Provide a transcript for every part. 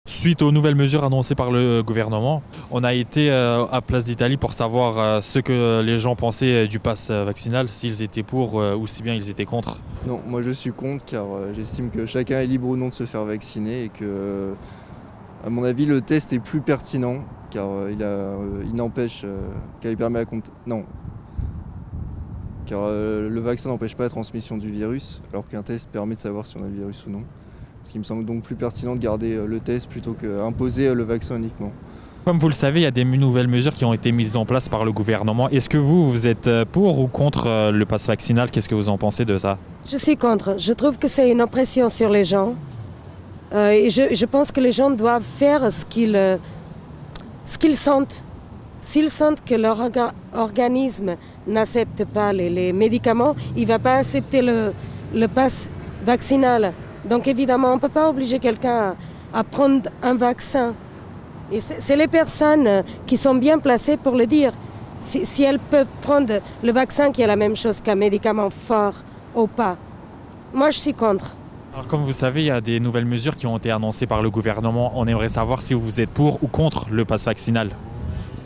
Suite aux nouvelles mesures annoncées par le gouvernement, on a été à Place d'Italie pour savoir ce que les gens pensaient du pass vaccinal, s'ils étaient pour ou si bien ils étaient contre. Non, moi je suis contre car j'estime que chacun est libre ou non de se faire vacciner et que, à mon avis, le test est plus pertinent car il n'empêche car il permet non, car le vaccin n'empêche pas la transmission du virus alors qu'un test permet de savoir si on a le virus ou non. Ce qui me semble donc plus pertinent de garder le test plutôt qu'imposer le vaccin uniquement. Comme vous le savez, il y a des nouvelles mesures qui ont été mises en place par le gouvernement. Est-ce que vous êtes pour ou contre le pass vaccinal? Qu'est-ce que vous en pensez de ça? Je suis contre. Je trouve que c'est une oppression sur les gens. Et je pense que les gens doivent faire ce qu'ils sentent. S'ils sentent que leur organisme n'accepte pas les médicaments, il ne va pas accepter le pass vaccinal. Donc évidemment, on ne peut pas obliger quelqu'un à prendre un vaccin. Et c'est les personnes qui sont bien placées pour le dire. Si elles peuvent prendre le vaccin qui est la même chose qu'un médicament fort ou pas. Moi, je suis contre. Alors comme vous savez, il y a des nouvelles mesures qui ont été annoncées par le gouvernement. On aimerait savoir si vous êtes pour ou contre le pass vaccinal.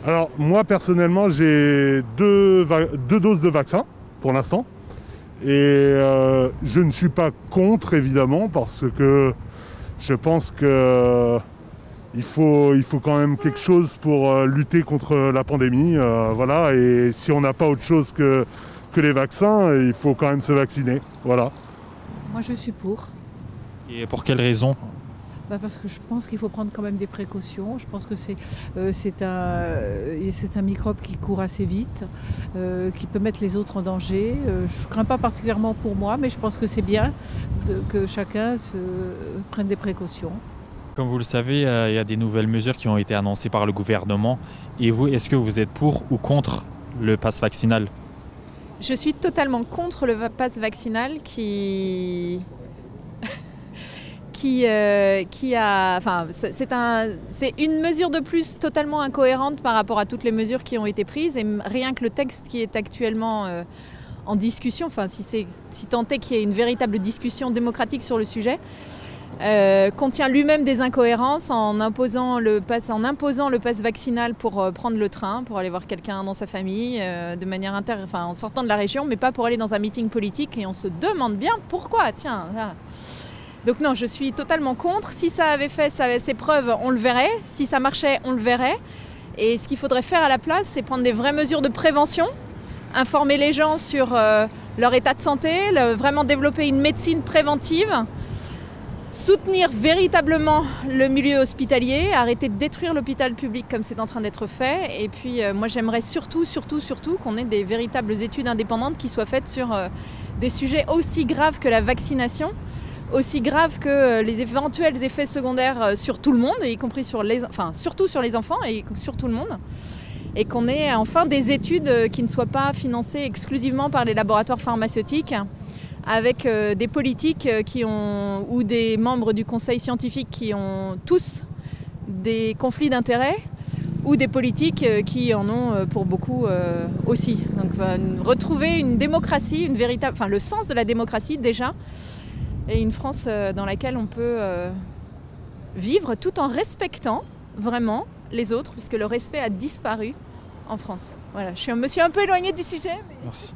Alors moi personnellement, j'ai deux doses de vaccin pour l'instant. Et je ne suis pas contre, évidemment, parce que je pense qu'il faut quand même quelque chose pour lutter contre la pandémie. Voilà. Et si on n'a pas autre chose que les vaccins, il faut quand même se vacciner. Voilà. Moi, je suis pour. Et pour quelle raison? Parce que je pense qu'il faut prendre quand même des précautions. Je pense que c'est un microbe qui court assez vite, qui peut mettre les autres en danger. Je ne crains pas particulièrement pour moi, mais je pense que c'est bien que chacun prenne des précautions. Comme vous le savez, il y a des nouvelles mesures qui ont été annoncées par le gouvernement. Et vous, est-ce que vous êtes pour ou contre le pass vaccinal? Je suis totalement contre le pass vaccinal c'est une mesure de plus totalement incohérente par rapport à toutes les mesures qui ont été prises et rien que le texte qui est actuellement en discussion, enfin si tant est qu'il y ait une véritable discussion démocratique sur le sujet, contient lui-même des incohérences en imposant le pass vaccinal pour prendre le train, pour aller voir quelqu'un dans sa famille, de manière en sortant de la région, mais pas pour aller dans un meeting politique et on se demande bien pourquoi, tiens. Là. Donc non, je suis totalement contre. Si ça avait fait ses preuves, on le verrait. Si ça marchait, on le verrait. Et ce qu'il faudrait faire à la place, c'est prendre des vraies mesures de prévention, informer les gens sur leur état de santé, vraiment développer une médecine préventive, soutenir véritablement le milieu hospitalier, arrêter de détruire l'hôpital public comme c'est en train d'être fait. Et puis moi j'aimerais surtout qu'on ait des véritables études indépendantes qui soient faites sur des sujets aussi graves que la vaccination, aussi grave que les éventuels effets secondaires sur tout le monde, y compris surtout sur les enfants et sur tout le monde. Et qu'on ait enfin des études qui ne soient pas financées exclusivement par les laboratoires pharmaceutiques, avec des politiques ou des membres du conseil scientifique qui ont tous des conflits d'intérêts, ou des politiques qui en ont pour beaucoup aussi. Donc retrouver une démocratie, le sens de la démocratie déjà, et une France dans laquelle on peut vivre tout en respectant vraiment les autres, puisque le respect a disparu en France. Voilà, je me suis un peu éloignée du sujet. Mais... Merci.